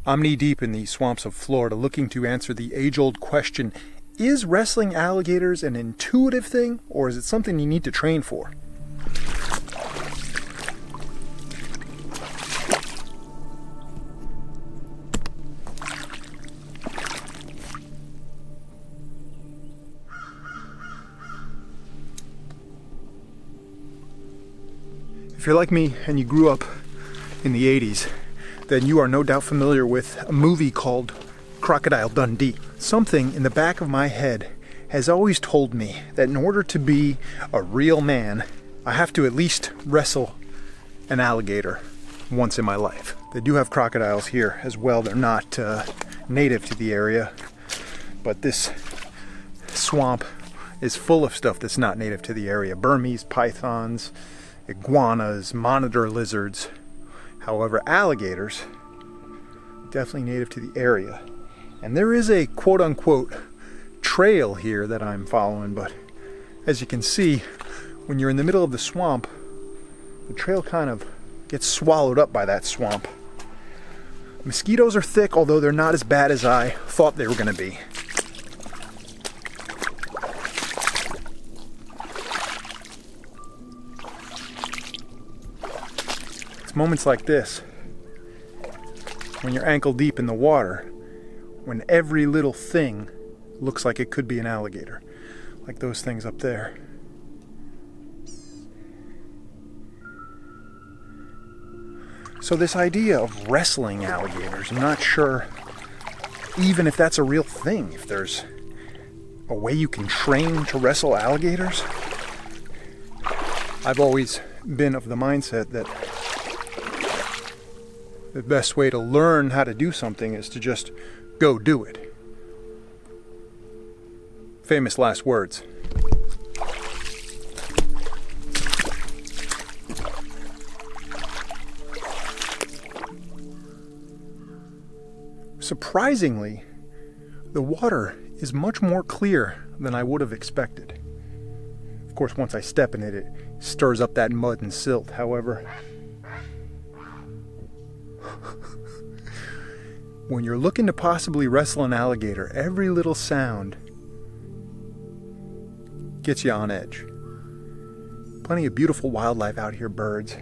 I'm knee-deep in the swamps of Florida looking to answer the age-old question, is wrestling alligators an intuitive thing, or is it something you need to train for? If you're like me and you grew up in the 80s, then you are no doubt familiar with a movie called Crocodile Dundee. Something in the back of my head has always told me that in order to be a real man, I have to at least wrestle an alligator once in my life. They do have crocodiles here as well. They're not native to the area, but this swamp is full of stuff that's not native to the area. Burmese pythons, iguanas, monitor lizards. However, alligators, definitely native to the area. And there is a quote-unquote trail here that I'm following, but as you can see, when you're in the middle of the swamp, the trail kind of gets swallowed up by that swamp. Mosquitoes are thick, although they're not as bad as I thought they were going to be. It's moments like this, when you're ankle deep in the water, when every little thing looks like it could be an alligator, like those things up there. So this idea of wrestling alligators, I'm not sure even if that's a real thing, if there's a way you can train to wrestle alligators. I've always been of the mindset that the best way to learn how to do something is to just go do it. Famous last words. Surprisingly, the water is much more clear than I would have expected. Of course, once I step in it, it stirs up that mud and silt. However, when you're looking to possibly wrestle an alligator, every little sound gets you on edge. Plenty of beautiful wildlife out here, birds.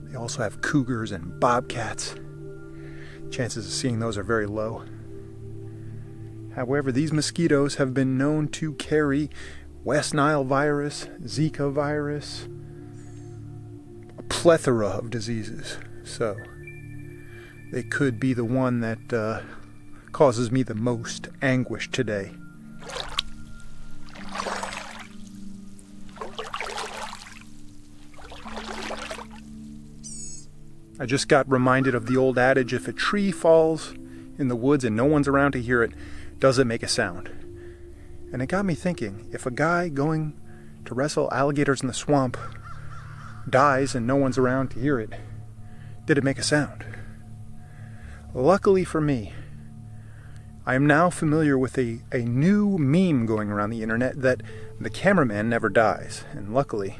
They also have cougars and bobcats. Chances of seeing those are very low. However, these mosquitoes have been known to carry West Nile virus, Zika virus, a plethora of diseases. So they could be the one that causes me the most anguish today. I just got reminded of the old adage, if a tree falls in the woods and no one's around to hear it, does it make a sound? And it got me thinking, if a guy going to wrestle alligators in the swamp dies and no one's around to hear it, did it make a sound? Luckily for me, I am now familiar with a new meme going around the internet that the cameraman never dies. And luckily,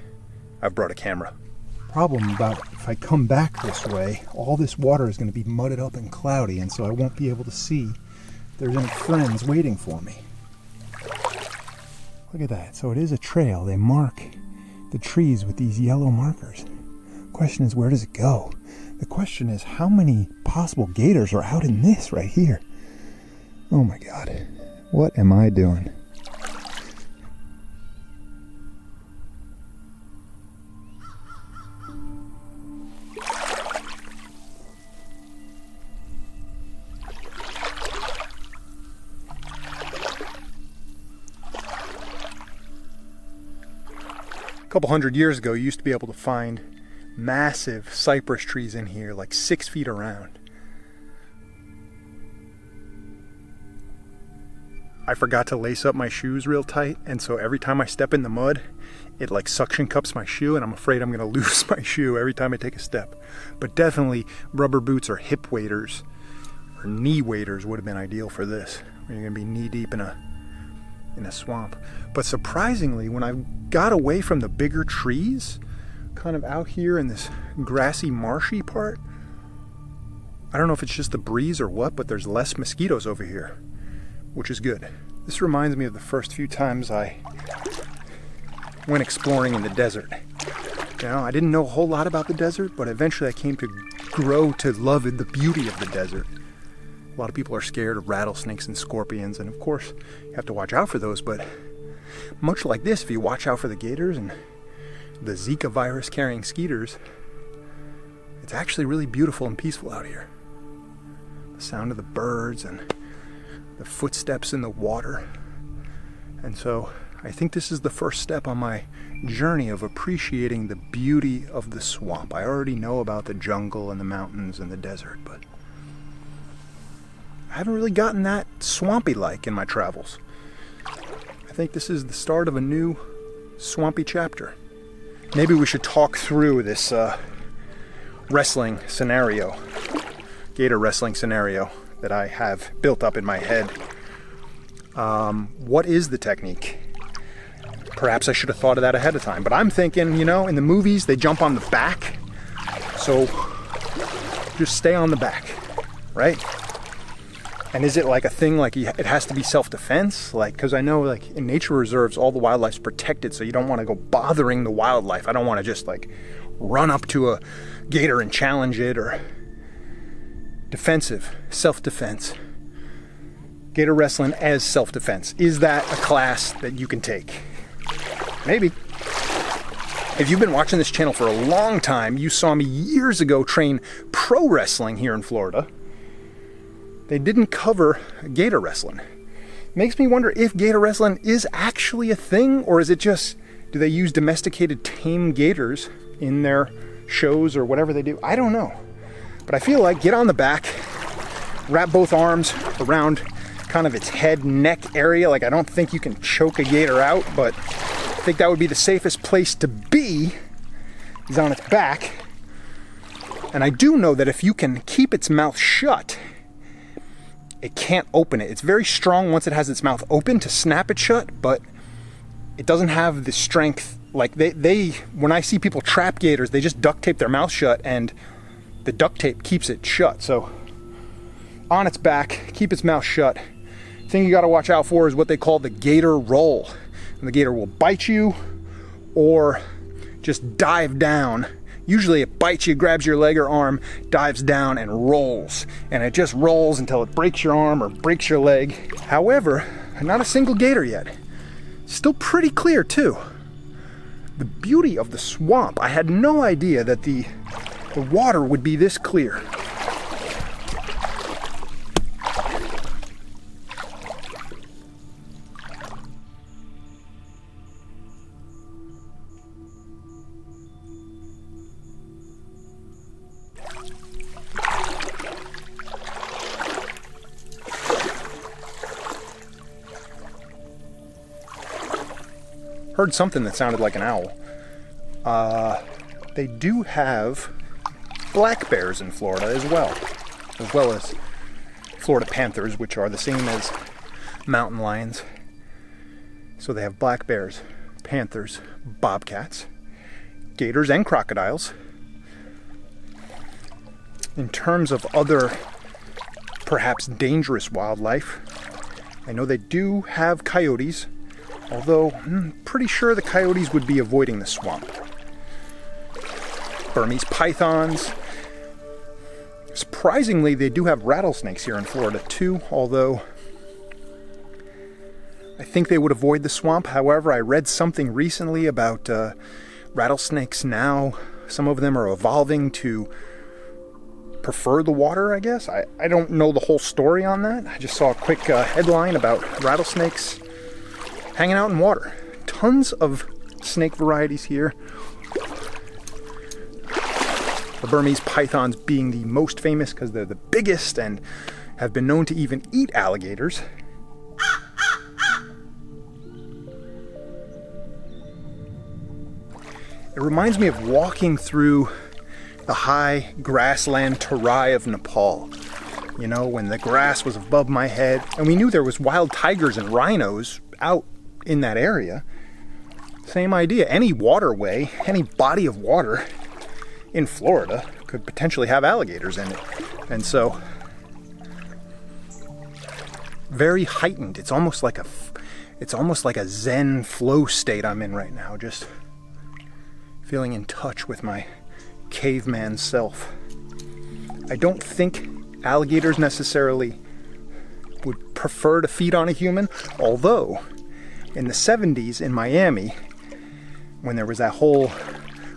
I've brought a camera. Problem about if I come back this way, all this water is going to be mudded up and cloudy, and so I won't be able to see if there's any friends waiting for me. Look at that. So it is a trail. They mark the trees with these yellow markers. Question is, where does it go? The question is, how many possible gators are out in this right here? Oh my God. What am I doing? A couple hundred years ago, you used to be able to find massive cypress trees in here, like 6 feet around. I forgot to lace up my shoes real tight, and so every time I step in the mud, it like suction cups my shoe, and I'm afraid I'm going to lose my shoe every time I take a step. But definitely rubber boots or hip waders or knee waders would have been ideal for this, when you're going to be knee deep in a swamp. But surprisingly, when I got away from the bigger trees, kind of out here in this grassy, marshy part, I don't know if it's just the breeze or what, but there's less mosquitoes over here, which is good. This reminds me of the first few times I went exploring in the desert. You know, I didn't know a whole lot about the desert, but eventually I came to grow to love the beauty of the desert. A lot of people are scared of rattlesnakes and scorpions, and of course you have to watch out for those, but much like this, if you watch out for the gators and the Zika virus carrying skeeters, it's actually really beautiful and peaceful out here. The sound of the birds and the footsteps in the water. And so I think this is the first step on my journey of appreciating the beauty of the swamp. I already know about the jungle and the mountains and the desert, but I haven't really gotten that swampy-like in my travels. I think this is the start of a new swampy chapter. Maybe we should talk through this wrestling scenario, gator wrestling scenario that I have built up in my head. What is the technique? Perhaps I should have thought of that ahead of time, but I'm thinking, you know, in the movies they jump on the back, so just stay on the back, right? And is it like a thing like it has to be self-defense? Like, because I know like in nature reserves all the wildlife's protected, so you don't want to go bothering the wildlife. I don't want to just like run up to a gator and challenge it, or defensive, self-defense. Gator wrestling as self-defense. Is that a class that you can take? Maybe. If you've been watching this channel for a long time, you saw me years ago train pro wrestling here in Florida. They didn't cover gator wrestling. Makes me wonder if gator wrestling is actually a thing, or is it just, do they use domesticated tame gators in their shows or whatever they do? I don't know. But I feel like get on the back, wrap both arms around kind of its head, neck area. Like, I don't think you can choke a gator out, but I think that would be the safest place to be, is on its back. And I do know that if you can keep its mouth shut, it can't open it. It's very strong once it has its mouth open to snap it shut, but it doesn't have the strength. Like they when I see people trap gators, they just duct tape their mouth shut, and the duct tape keeps it shut. So on its back, keep its mouth shut. Thing you got to watch out for is what they call the gator roll. And the gator will bite you or just dive down. Usually it bites you, grabs your leg or arm, dives down and rolls. And it just rolls until it breaks your arm or breaks your leg. However, not a single gator yet. Still pretty clear too. The beauty of the swamp. I had no idea that the water would be this clear. Heard something that sounded like an owl. They do have black bears in Florida as well as Florida panthers, which are the same as mountain lions. So they have black bears, panthers, bobcats, gators, and crocodiles. In terms of other perhaps dangerous wildlife, I know they do have coyotes, although I'm pretty sure the coyotes would be avoiding the swamp. Burmese pythons. Surprisingly, they do have rattlesnakes here in Florida too, although I think they would avoid the swamp. However, I read something recently about rattlesnakes now. Some of them are evolving to prefer the water, I guess. I don't know the whole story on that. I just saw a quick headline about rattlesnakes hanging out in water. Tons of snake varieties here. The Burmese pythons being the most famous because they're the biggest and have been known to even eat alligators. It reminds me of walking through the high grassland Terai of Nepal. You know, when the grass was above my head, and we knew there was wild tigers and rhinos out in that area. Same idea. Any waterway, any body of water in Florida could potentially have alligators in it. And so, very heightened. It's almost like a Zen flow state I'm in right now, just feeling in touch with my caveman self. I don't think alligators necessarily would prefer to feed on a human, although in the 70s in Miami, when there was that whole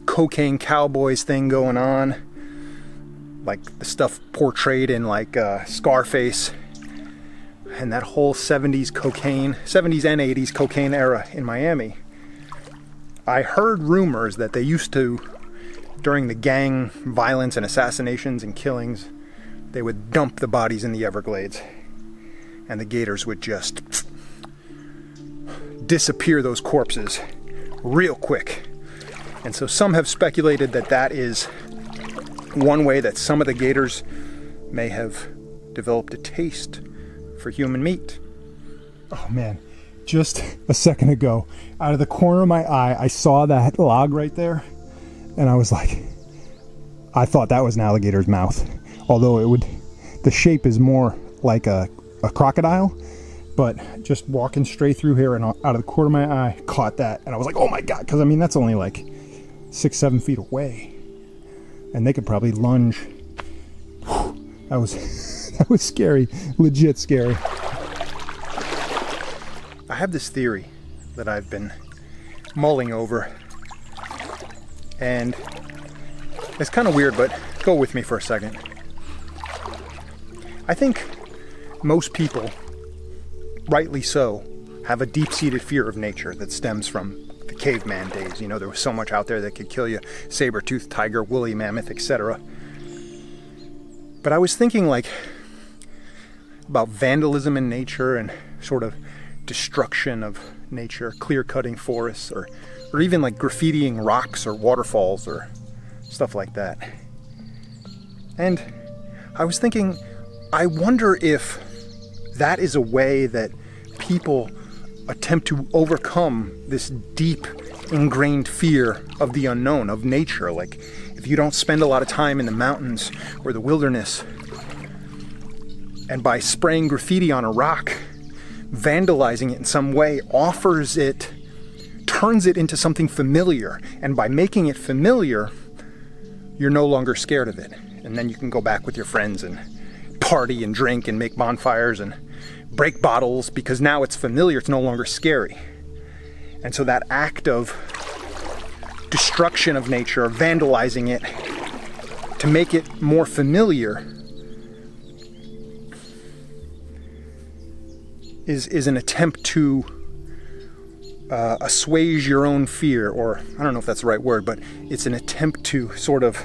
cocaine cowboys thing going on, like the stuff portrayed in like Scarface, and that whole 70s and 80s cocaine era in Miami, I heard rumors that they used to, during the gang violence and assassinations and killings, they would dump the bodies in the Everglades, and the gators would just disappear those corpses real quick. And so some have speculated that that is one way that some of the gators may have developed a taste for human meat. Oh man, just a second ago, out of the corner of my eye, I saw that log right there, and I was like, I thought that was an alligator's mouth. Although the shape is more like a crocodile, but just walking straight through here and out of the corner of my eye, caught that, and I was like, oh my God, because I mean, that's only like 6-7 feet away, and they could probably lunge. Whew, that was scary, legit scary. I have this theory that I've been mulling over, and it's kind of weird, but go with me for a second. I think most people, rightly so, have a deep-seated fear of nature that stems from the caveman days. You know, there was so much out there that could kill you: saber-toothed tiger, woolly mammoth, etc. But I was thinking like about vandalism in nature and sort of destruction of nature, clear-cutting forests, or even like graffitiing rocks or waterfalls or stuff like that. And I was thinking, I wonder if that is a way that people attempt to overcome this deep ingrained fear of the unknown, of nature. Like, if you don't spend a lot of time in the mountains or the wilderness, and by spraying graffiti on a rock, vandalizing it in some way, turns it into something familiar. And by making it familiar, you're no longer scared of it. And then you can go back with your friends and party and drink and make bonfires and break bottles, because now it's familiar, it's no longer scary. And so that act of destruction of nature, of vandalizing it to make it more familiar, is an attempt to assuage your own fear, or I don't know if that's the right word, but it's an attempt to sort of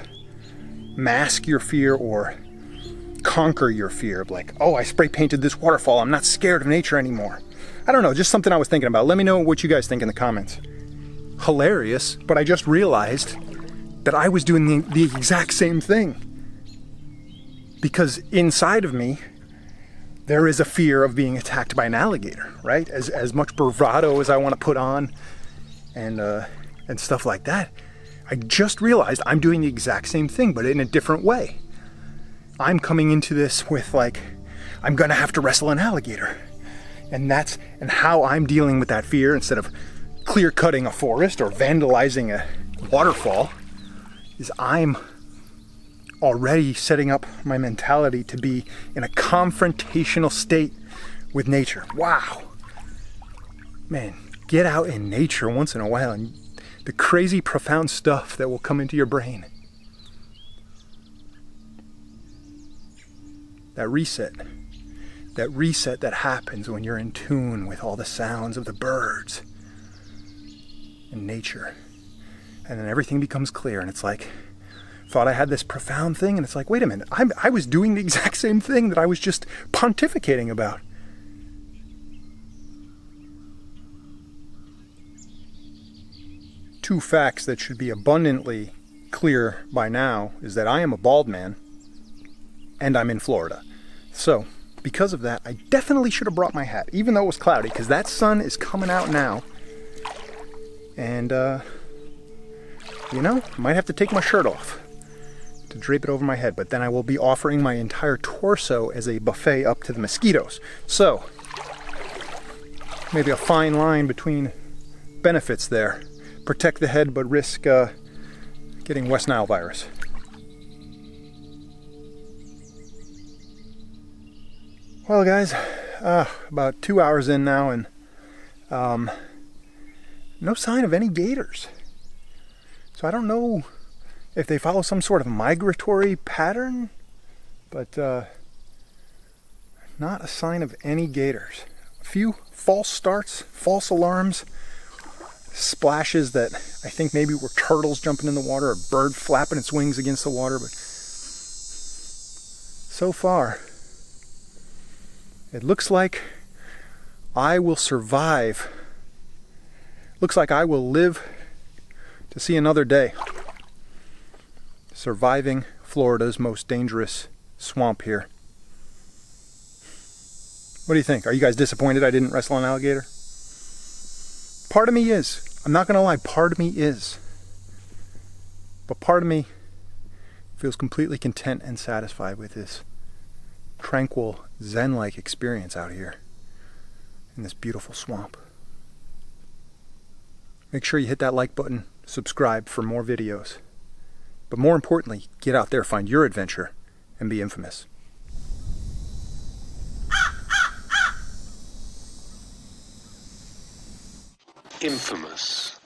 mask your fear or conquer your fear of like, oh, I spray painted this waterfall, I'm not scared of nature anymore. I don't know, just something I was thinking about. Let me know what you guys think in the comments. Hilarious, but I just realized that I was doing the exact same thing. Because inside of me, there is a fear of being attacked by an alligator, right? As much bravado as I want to put on and stuff like that, I just realized I'm doing the exact same thing, but in a different way. I'm coming into this with like, I'm gonna have to wrestle an alligator. And how I'm dealing with that fear, instead of clear cutting a forest or vandalizing a waterfall, is I'm already setting up my mentality to be in a confrontational state with nature. Wow. Man, get out in nature once in a while and the crazy profound stuff that will come into your brain. That reset that happens when you're in tune with all the sounds of the birds and nature. And then everything becomes clear, and it's like, thought I had this profound thing, and it's like, wait a minute, I was doing the exact same thing that I was just pontificating about. Two facts that should be abundantly clear by now is that I am a bald man, and I'm in Florida. So, because of that, I definitely should have brought my hat, even though it was cloudy, because that sun is coming out now. And, you know, might have to take my shirt off. to drape it over my head, but then I will be offering my entire torso as a buffet up to the mosquitoes. So, maybe a fine line between benefits there. Protect the head, but risk getting West Nile virus. Well, guys, about 2 hours in now, and no sign of any gators. So I don't know if they follow some sort of migratory pattern, but not a sign of any gators. A few false starts, false alarms, splashes that I think maybe were turtles jumping in the water, a bird flapping its wings against the water, but so far it looks like I will survive. Looks like I will live to see another day. Surviving Florida's most dangerous swamp here. What do you think? Are you guys disappointed I didn't wrestle an alligator? Part of me is. I'm not gonna lie, part of me is. But part of me feels completely content and satisfied with this tranquil, zen-like experience out here in this beautiful swamp. Make sure you hit that like button, subscribe for more videos. But more importantly, get out there, find your adventure, and be infamous. Infamous.